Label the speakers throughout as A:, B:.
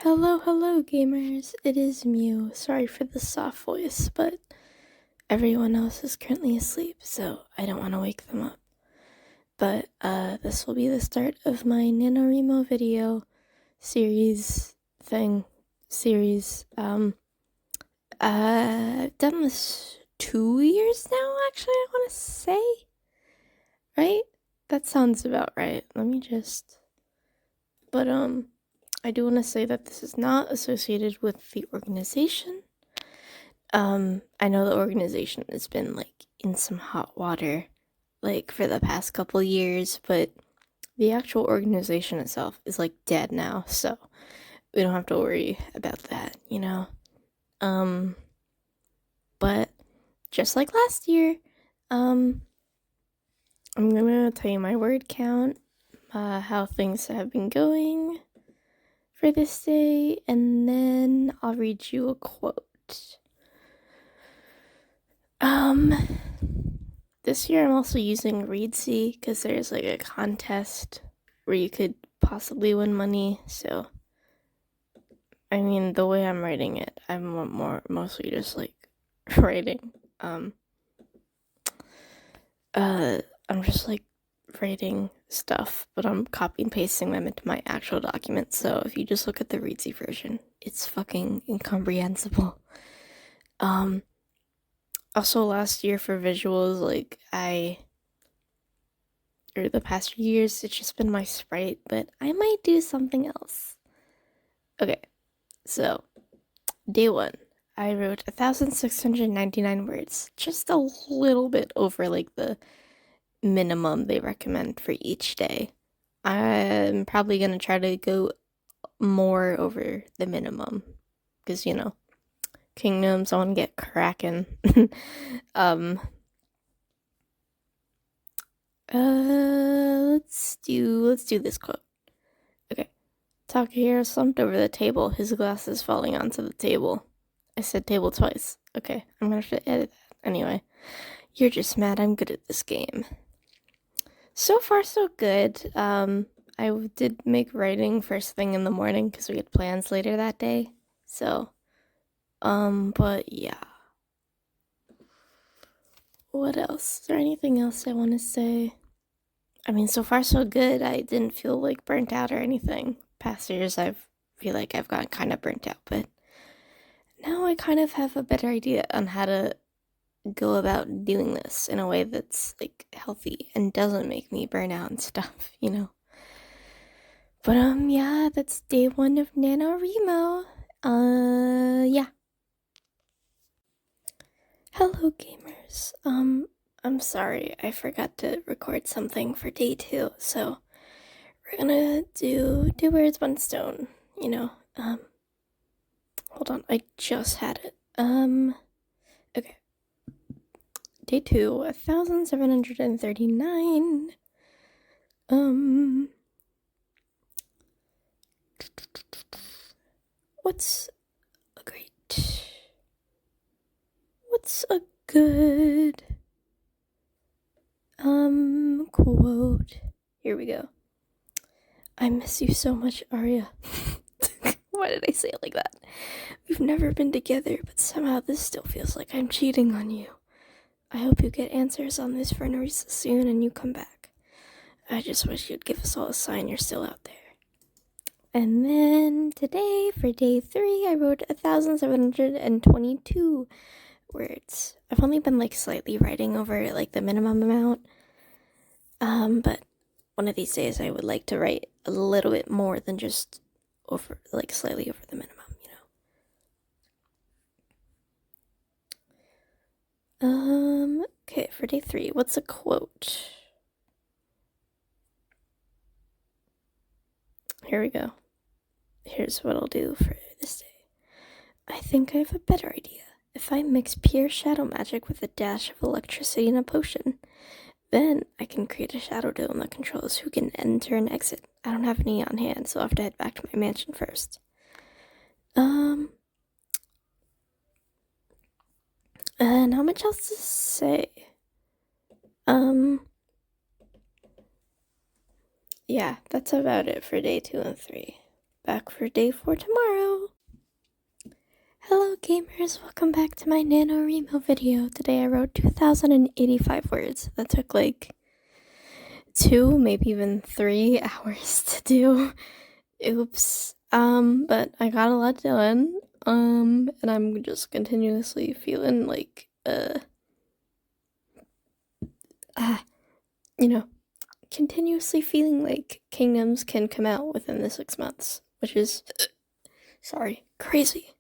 A: Hello, gamers. It is Mew. Sorry for the soft voice, but everyone else is currently asleep, so I don't want to wake them up. But this will be the start of my Nanowrimo video series. I've done this 2 years now, actually, I want to say. Right? That sounds about right. But I do want to say that this is not associated with the organization. I know the organization has been, in some hot water, for the past couple years, but the actual organization itself is, dead now, so we don't have to worry about that, But just like last year, I'm gonna tell you my word count, how things have been going for this day, and then I'll read you a quote. This year I'm also using Reedsy because there's a contest where you could possibly win money. So, I mean, the way I'm writing it, I'm mostly just writing. I'm just writing stuff, but I'm copy and pasting them into my actual document. So if you just look at the Reedsy version, it's fucking incomprehensible. Also, last year for visuals, the past few years, it's just been my sprite, but I might do something else. Okay, so, day 1, I wrote 1,699 words, just a little bit over, the minimum they recommend for each day. I'm probably gonna try to go more over the minimum, because, kingdoms, I want to get cracking. Let's do this quote. Okay. Takahiro slumped over the table, his glasses falling onto the table. I said table twice. Okay, I'm gonna have to edit that. Anyway, you're just mad I'm good at this game. So far, so good. I did make writing first thing in the morning because we had plans later that day. So, but yeah. What else? Is there anything else I want to say? I mean, so far so good. I didn't feel burnt out or anything. Past years, I feel like I've gotten kind of burnt out, but now I kind of have a better idea on how to go about doing this in a way that's healthy and doesn't make me burn out and stuff, But yeah, that's day 1 of Nanowrimo. Yeah. Hello, gamers. I'm sorry, I forgot to record something for day 2, so we're gonna do 2 birds, 1 stone, hold on, I just had it. Okay. Day 2, 1,739. What's a good, quote? Here we go. I miss you so much, Arya. Why did I say it like that? We've never been together, but somehow this still feels like I'm cheating on you. I hope you get answers on this for Narissa soon and you come back. I just wish you'd give us all a sign you're still out there. And then today, for day 3, I wrote 1,722 words. I've only been slightly writing over the minimum amount. But one of these days I would like to write a little bit more than just over slightly over the minimum, Okay, for day 3, what's a quote? Here we go. Here's what I'll do for this day. I think I have a better idea. If I mix pure shadow magic with a dash of electricity in a potion, then I can create a shadow dome that controls who can enter and exit. I don't have any on hand, so I'll have to head back to my mansion first. And how much else to say? Yeah, that's about it for day 2 and 3. back for day 4 tomorrow. Hello gamers, welcome back to my Nanowrimo video. Today I wrote 2,085 words. That took like 2, maybe even 3 hours to do. Oops. But I got a lot done. And I'm just continuously feeling like, continuously feeling like kingdoms can come out within the 6 months, which is, crazy.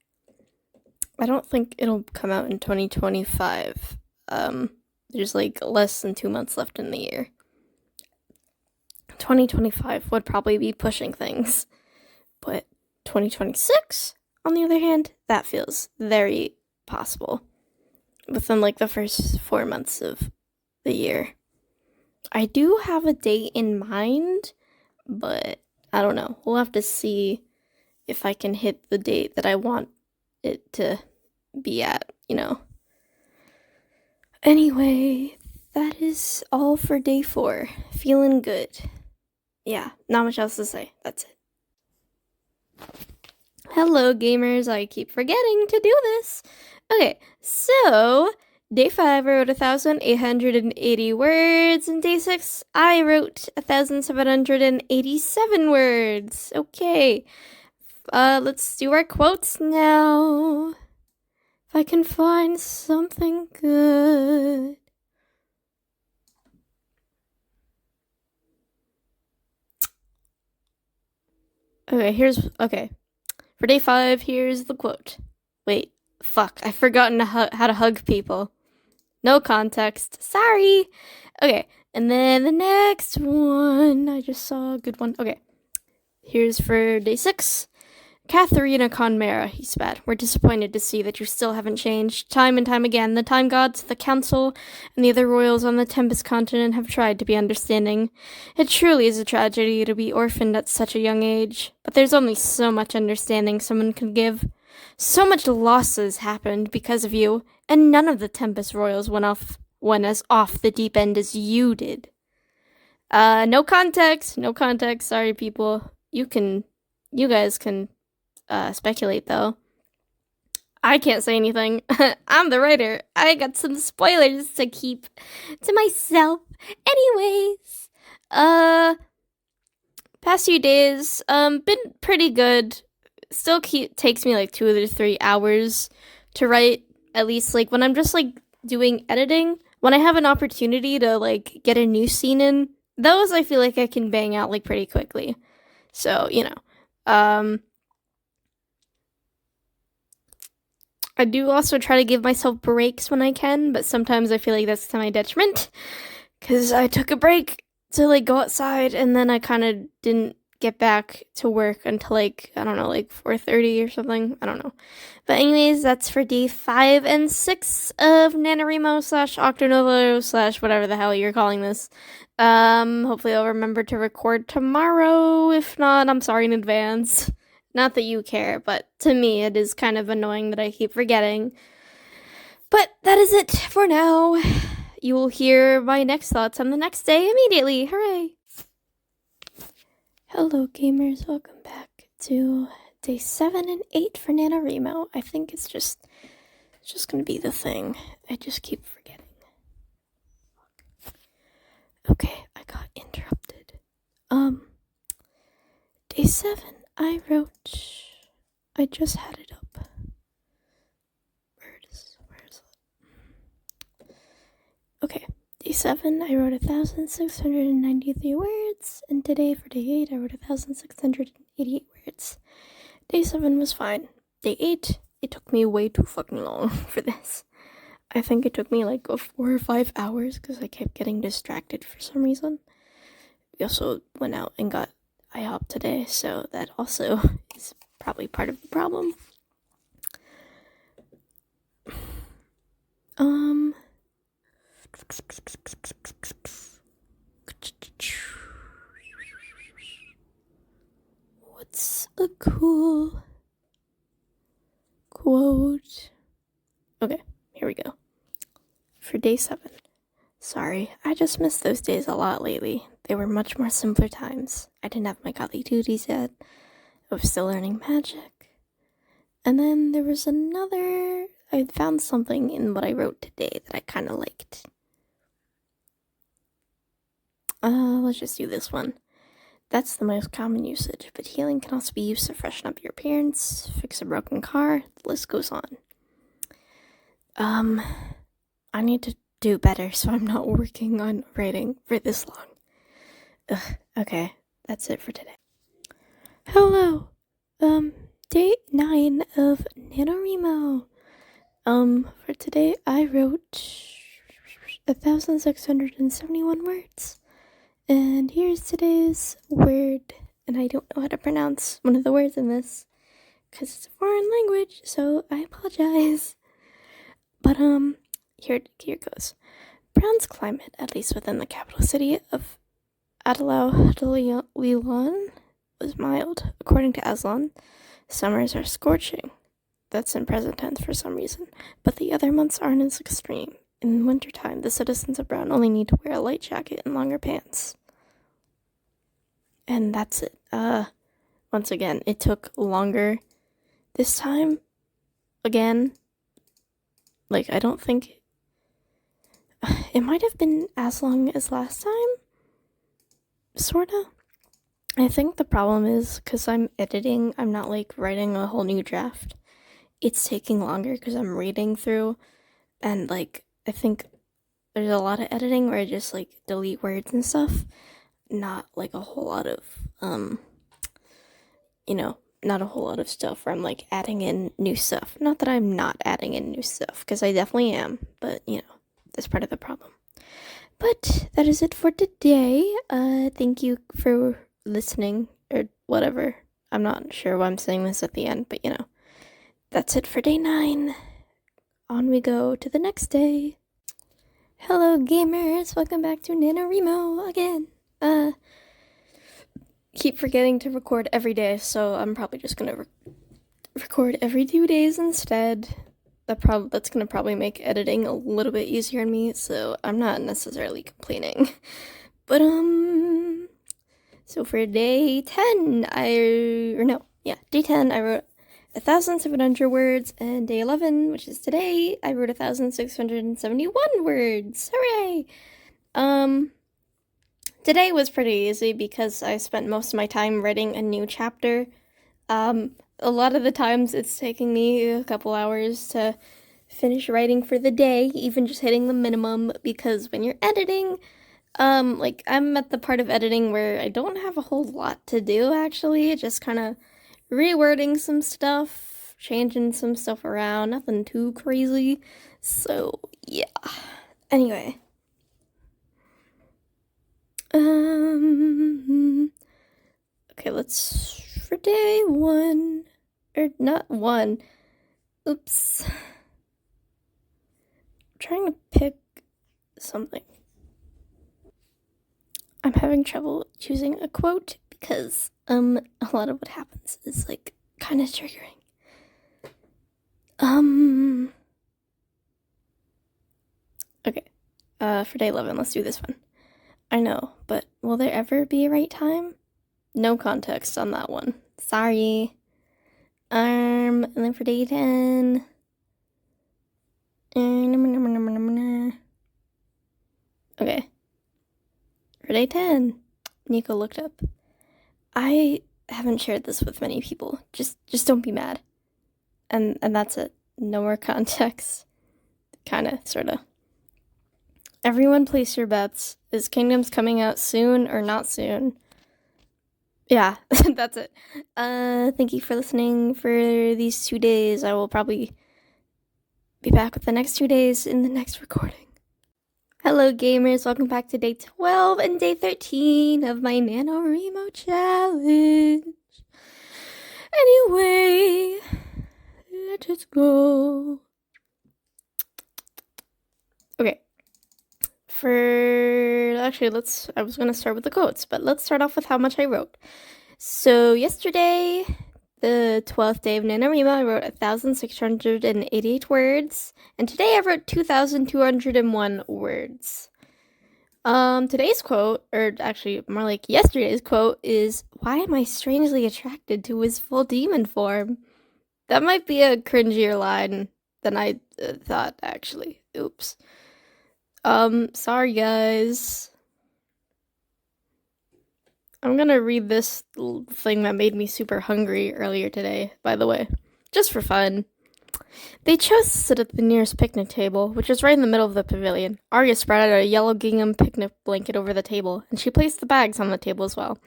A: I don't think it'll come out in 2025. There's like less than 2 months left in the year. 2025 would probably be pushing things, but 2026, on the other hand, that feels very possible within like the first 4 months of the year. I do have a date in mind, but I don't know. We'll have to see if I can hit the date that I want it to be at, Anyway, that is all for day 4. Feeling good. Yeah, not much else to say. That's it. Hello, gamers. I keep forgetting to do this. Okay, so day 5, I wrote 1,880 words, and day 6, I wrote 1,787 words. Okay, let's do our quotes now. If I can find something good. Okay. For day 5, here's the quote. Wait, fuck, I've forgotten how to hug people. No context, sorry. Okay, and then the next one, I just saw a good one. Okay, here's for day 6. Katharina Conmera, he's bad. We're disappointed to see that you still haven't changed. Time and time again, the Time Gods, the Council, and the other royals on the Tempest continent have tried to be understanding. It truly is a tragedy to be orphaned at such a young age, but there's only so much understanding someone can give. So much losses happened because of you, and none of the Tempest royals went as off the deep end as you did. No context, sorry people. You guys can speculate though. I can't say anything. I'm the writer. I got some spoilers to keep to myself. Anyways, past few days, been pretty good. Still takes me like 2 or 3 hours to write, at least like when I'm just like doing editing. When I have an opportunity to like get a new scene in, those I feel like I can bang out like pretty quickly. So, I do also try to give myself breaks when I can, but sometimes I feel like that's to my detriment, because I took a break to like go outside, and then I kind of didn't get back to work until like, I don't know, like 4:30 or something. I don't know. But anyways, that's for day 5 and 6 of Nanowrimo /Octonovo / whatever the hell you're calling this. Hopefully I'll remember to record tomorrow. If not, I'm sorry in advance. Not that you care, but to me it is kind of annoying that I keep forgetting. But that is it for now. You will hear my next thoughts on the next day immediately. Hooray! Hello gamers, welcome back to day 7 and 8 for Nanowrimo. I think it's just gonna be the thing. I just keep forgetting. Okay, I got interrupted. Day 7, I just had it up. Where is it? Okay, day 7, I wrote 1,693 words, and today for day 8, I wrote 1,688 words. Day 7 was fine. Day 8, it took me way too fucking long for this. I think it took me like 4 or 5 hours because I kept getting distracted for some reason. We also went out and got IHOP today, so that also is probably part of the problem. What's a cool quote? Okay, here we go. For day 7. Sorry, I just missed those days a lot lately. They were much more simpler times. I didn't have my godly duties yet. I was still learning magic. And then there was another, I found something in what I wrote today that I kind of liked. Let's just do this one. That's the most common usage, but healing can also be used to freshen up your appearance, fix a broken car, the list goes on. I need to do better so I'm not working on writing for this long. Okay, that's it for today. Hello, day 9 of Nanowrimo. For today I wrote 1,671 words. And here's today's word, and I don't know how to pronounce one of the words in this, because it's a foreign language, so I apologize. But, here goes. Brown's climate, at least within the capital city of Adelaide, was mild. According to Aslan, summers are scorching. That's in present tense for some reason, but the other months aren't as extreme. In wintertime, the citizens of Brown only need to wear a light jacket and longer pants. And that's it. Once again, it took longer this time. Again, like, I don't think it might have been as long as last time. Sorta. I think the problem is because I'm editing, I'm not like writing a whole new draft. It's taking longer because I'm reading through, and like, I think there's a lot of editing where I just like delete words and stuff. Not like a whole lot of, not a whole lot of stuff where I'm like adding in new stuff. Not that I'm not adding in new stuff, because I definitely am, but that's part of the problem. But that is it for today. Thank you for listening, or whatever. I'm not sure why I'm saying this at the end, but that's it for day 9. On we go to the next day. Hello gamers, welcome back to Nanowrimo again. Keep forgetting to record every day, so I'm probably just gonna record every 2 days instead. That's gonna probably make editing a little bit easier on me, so I'm not necessarily complaining. But so for day 10, day 10 I wrote 1,700 words, and day 11, which is today, I wrote 1,671 words. Hooray! Today was pretty easy because I spent most of my time writing a new chapter. A lot of the times it's taking me a couple hours to finish writing for the day, even just hitting the minimum, because when you're editing, like, I'm at the part of editing where I don't have a whole lot to do, actually. Just kind of rewording some stuff, changing some stuff around, nothing too crazy. So, yeah. Anyway. Okay, let's, for day 1, or not 1, oops. I'm trying to pick something. I'm having trouble choosing a quote because, a lot of what happens is, like, kind of triggering. Okay, for day 11, let's do this one. I know, but will there ever be a right time? No context on that one. Sorry. And then for day 10. Okay. For day 10, Nico looked up. I haven't shared this with many people. Just don't be mad. And that's it. No more context. Kinda, sorta. Everyone place your bets. Is Kingdoms coming out soon or not soon? Yeah, that's it. Thank you for listening for these 2 days. I will probably be back with the next 2 days in the next recording. Hello gamers, welcome back to day 12 and day 13 of my Nanowrimo challenge. Anyway, let us go. Okay. I was going to start with the quotes, but let's start off with how much I wrote. So yesterday, the 12th day of Nanowrimo, I wrote 1,688 words, and today I wrote 2,201 words. Today's quote, or actually more like yesterday's quote, is "Why am I strangely attracted to his full demon form?" That might be a cringier line than I thought, actually. Oops. Sorry guys. I'm gonna read this thing that made me super hungry earlier today, by the way. Just for fun. They chose to sit at the nearest picnic table, which was right in the middle of the pavilion. Arya spread out a yellow gingham picnic blanket over the table, and she placed the bags on the table as well.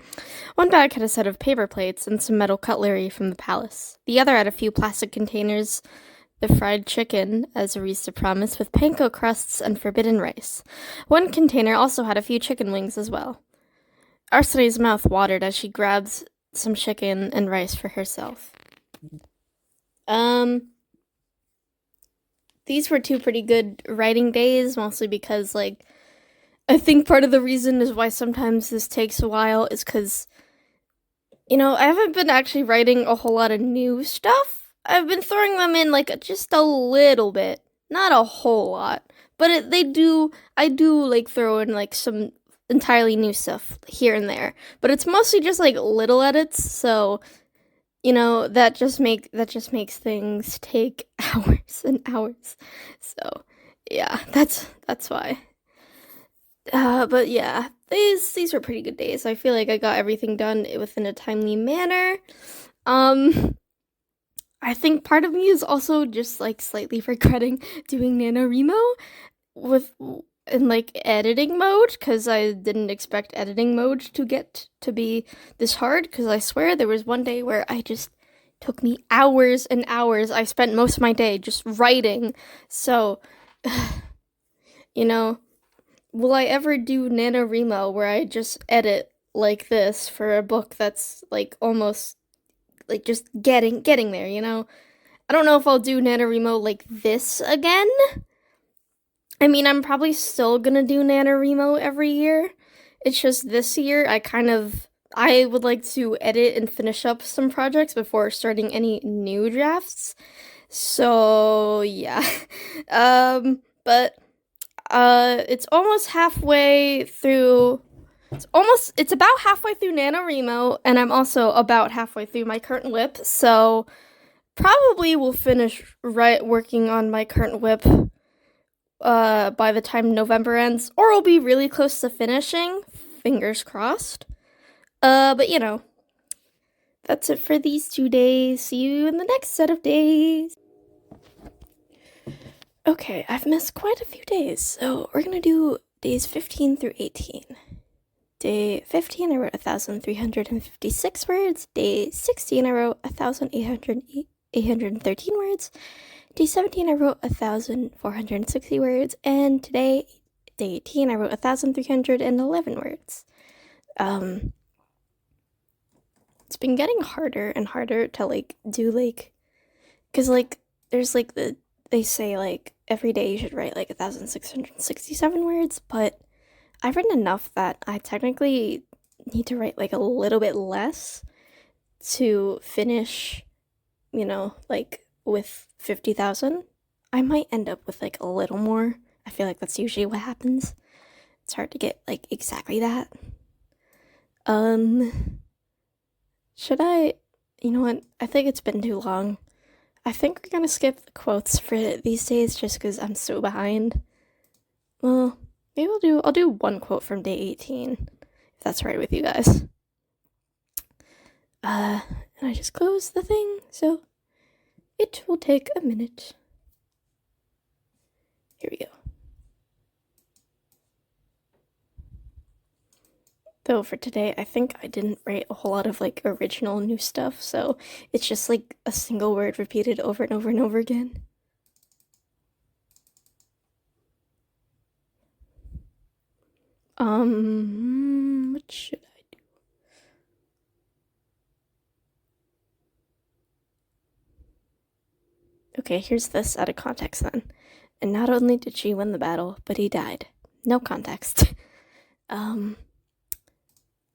A: One bag had a set of paper plates and some metal cutlery from the palace. The other had a few plastic containers, the fried chicken, as Arista promised, with panko crusts and forbidden rice. One container also had a few chicken wings as well. Arsene's mouth watered as she grabbed some chicken and rice for herself. These were two pretty good writing days, mostly because, like, I think part of the reason is why sometimes this takes a while is because, you know, I haven't been actually writing a whole lot of new stuff. I've been throwing them in, like, just a little bit. Not a whole lot. But I do, like, throw in, like, some entirely new stuff here and there. But it's mostly just, like, little edits, so, you know, that just makes things take hours and hours. So, yeah, that's why. But yeah, these were pretty good days. I feel like I got everything done within a timely manner. I think part of me is also just like slightly regretting doing Nanowrimo with in like editing mode, because I didn't expect editing mode to get to be this hard, because I swear there was one day where I just took me hours and hours. I spent most of my day just writing. So you know, will I ever do Nanowrimo where I just edit like this for a book that's like almost like just getting there, you know? I don't know if I'll do Nanowrimo like this again. I mean, I'm probably still gonna do Nanowrimo every year. It's just this year I would like to edit and finish up some projects before starting any new drafts. So yeah. But it's almost halfway through. It's about halfway through Nanowrimo, and I'm also about halfway through my current whip. So probably will finish working on my current whip by the time November ends, or I'll be really close to finishing. Fingers crossed. But you know, that's it for these 2 days. See you in the next set of days. Okay, I've missed quite a few days, so we're gonna do days 15 through 18. Day 15, I wrote 1,356 words. Day 16, I wrote 1,813 words. Day 17, I wrote 1,460 words. And today, day 18, I wrote 1,311 words. It's been getting harder and harder to, like, do, like, because, like, there's, like, they say, like, every day you should write, like, 1,667 words, but I've written enough that I technically need to write, like, a little bit less to finish, you know, like, with 50,000. I might end up with, like, a little more. I feel like that's usually what happens. It's hard to get, like, exactly that. Should I, you know what, I think it's been too long. I think we're gonna skip the quotes for these days just because I'm so behind. Well, maybe I'll do one quote from day 18, if that's right with you guys. And I just closed the thing, so it will take a minute. Here we go. Though for today, I think I didn't write a whole lot of, like, original new stuff, so it's just, like, a single word repeated over and over and over again. What should I do? Okay, here's this out of context then. And not only did she win the battle, but he died. No context.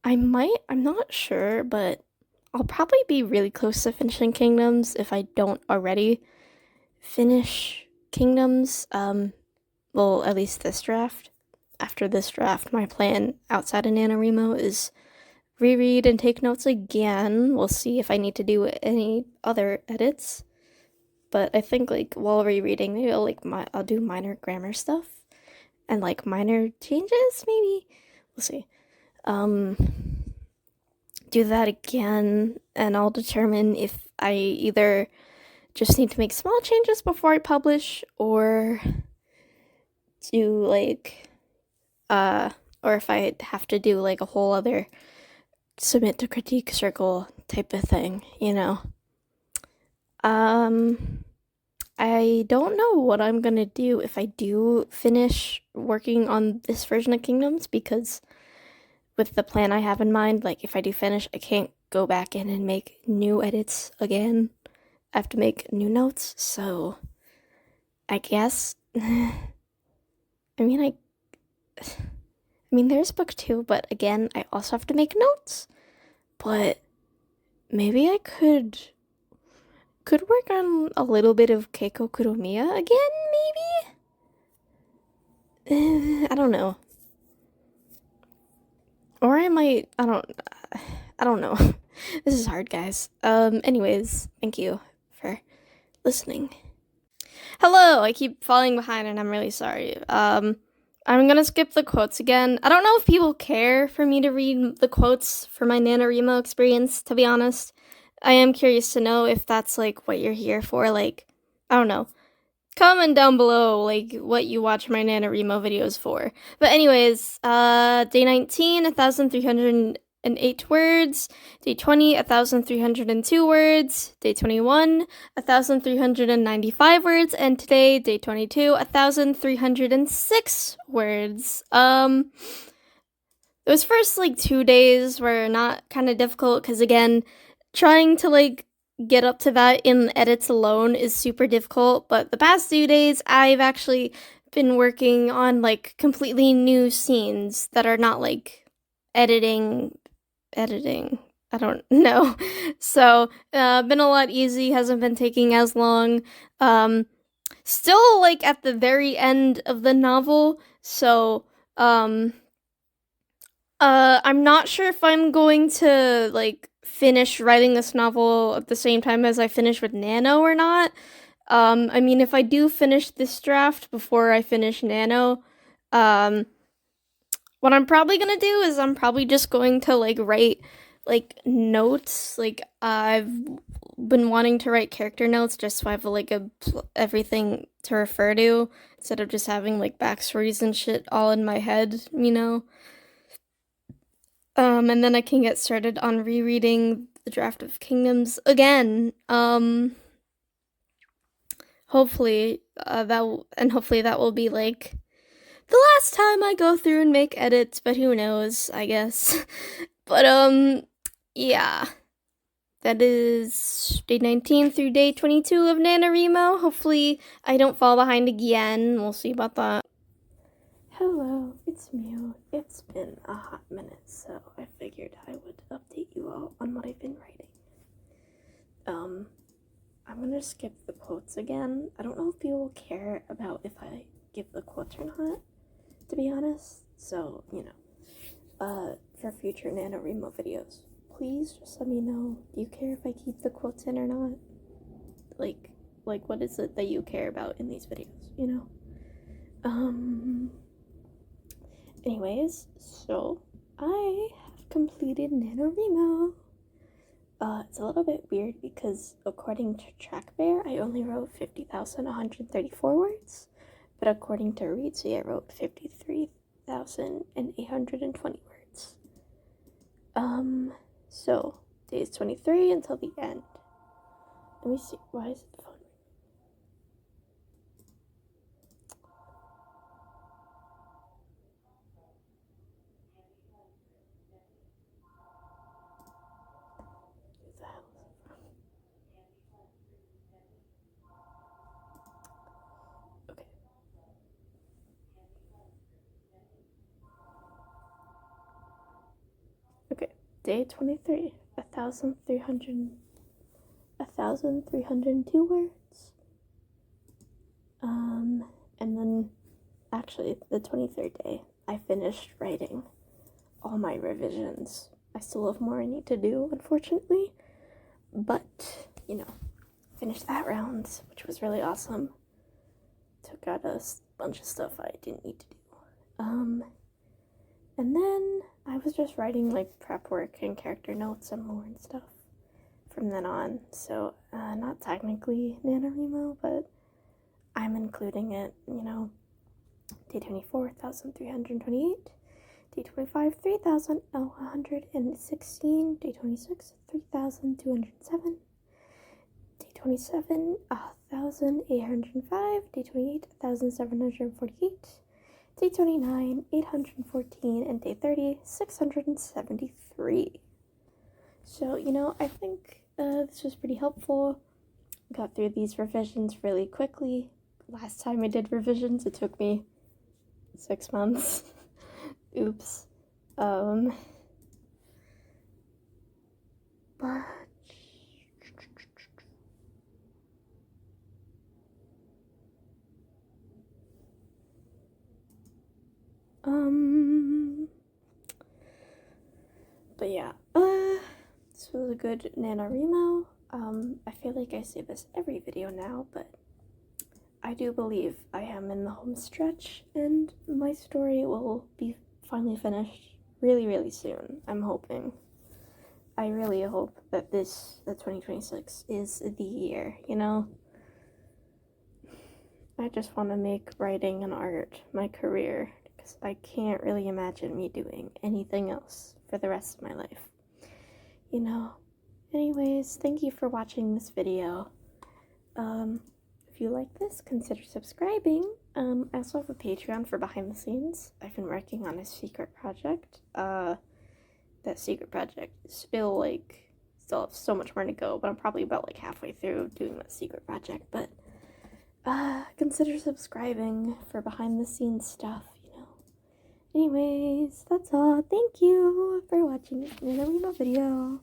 A: I'm not sure, but I'll probably be really close to finishing Kingdoms if I don't already finish Kingdoms. Well, at least this draft. after this draft, my plan outside of Nanowrimo is reread and take notes again. We'll see if I need to do any other edits. But I think like while rereading, maybe I'll do minor grammar stuff and like minor changes. Maybe we'll see. Do that again, and I'll determine if I either just need to make small changes before I publish, or do like or if I have to do like a whole other submit to critique circle type of thing, you know. I don't know what I'm gonna do if I do finish working on this version of Kingdoms, because with the plan I have in mind, like if I do finish, I can't go back in and make new edits again. I have to make new notes, so I guess I mean there's book 2, but again, I also have to make notes. But maybe I could work on a little bit of Keiko Kuromiya again, maybe? I don't know. Or I might, I don't know. This is hard, guys. Anyways, thank you for listening. Hello, I keep falling behind and I'm really sorry. I'm gonna skip the quotes again. I don't know if people care for me to read the quotes for my Nanowrimo experience, to be honest. I am curious to know if that's like what you're here for. Like, I don't know. Comment down below like what you watch my Nanowrimo videos for. But anyways, day 19, 1,308 words. Day 20, 1,302 words. Day 21, 1,395 words. And today, day 22, 1,306 words. Those first like 2 days were not kind of difficult because again, trying to like get up to that in edits alone is super difficult, but the past 2 days I've actually been working on like completely new scenes that are not like editing, I don't know. So been a lot easy, hasn't been taking as long. Still like at the very end of the novel, so I'm not sure if I'm going to like finish writing this novel at the same time as I finish with Nano or not. I mean, if I do finish this draft before I finish Nano, what I'm probably gonna do is I'm probably just going to like write like notes. Like I've been wanting to write character notes just so I have like everything to refer to instead of just having like backstories and shit all in my head, you know. And then I can get started on rereading the Draft of Kingdoms again. Hopefully, hopefully that will be like the last time I go through and make edits, but who knows, I guess. But yeah. That is day 19 through day 22 of Nanowrimo. Hopefully I don't fall behind again. We'll see about that. Hello, it's Mew. It's been a hot minute, so I figured I would update you all on what I've been writing. I'm gonna skip the quotes again. I don't know if people care about if I give the quotes or not, to be honest. So, you know, for future Nanowrimo videos, please just let me know. Do you care if I keep the quotes in or not? Like what is it that you care about in these videos, you know? Anyways, so I have completed Nanowrimo. It's a little bit weird because according to TrackBear, I only wrote 50,134 words, but according to Readsy, I wrote 53,820 words. So days 23 until the end. Let me see. Why is it the phone? Okay, day 23, 1,302 words. And then, actually, the 23rd day, I finished writing all my revisions. I still have more I need to do, unfortunately, but, you know, finished that round, which was really awesome. Took out a bunch of stuff I didn't need to do. And then I was just writing, like, prep work and character notes and lore and stuff from then on. So, not technically Nanowrimo, but I'm including it, you know. Day 24, 1,328. Day 25, 3,116. Day 26, 3,207. Day 27, 1,805. Day 28, 1,748. Day 29, 814. And day 30, 673. So, you know, I think this was pretty helpful. Got through these revisions really quickly. Last time I did revisions, it took me 6 months. Oops. But yeah, this was a good Nanowrimo. I feel like I say this every video now, but I do believe I am in the home stretch, and my story will be finally finished really, really soon. I'm hoping. I really hope that the 2026 is the year, you know? I just want to make writing and art my career, because I can't really imagine me doing anything else for the rest of my life, you know? Anyways, thank you for watching this video. If you like this, consider subscribing. I also have a Patreon for behind the scenes. I've been working on a secret project. That secret project is still have so much more to go, but I'm probably about like halfway through doing that secret project. But consider subscribing for behind the scenes stuff, you know. Anyways, that's all. Thank you for watching this Nanowrimo video.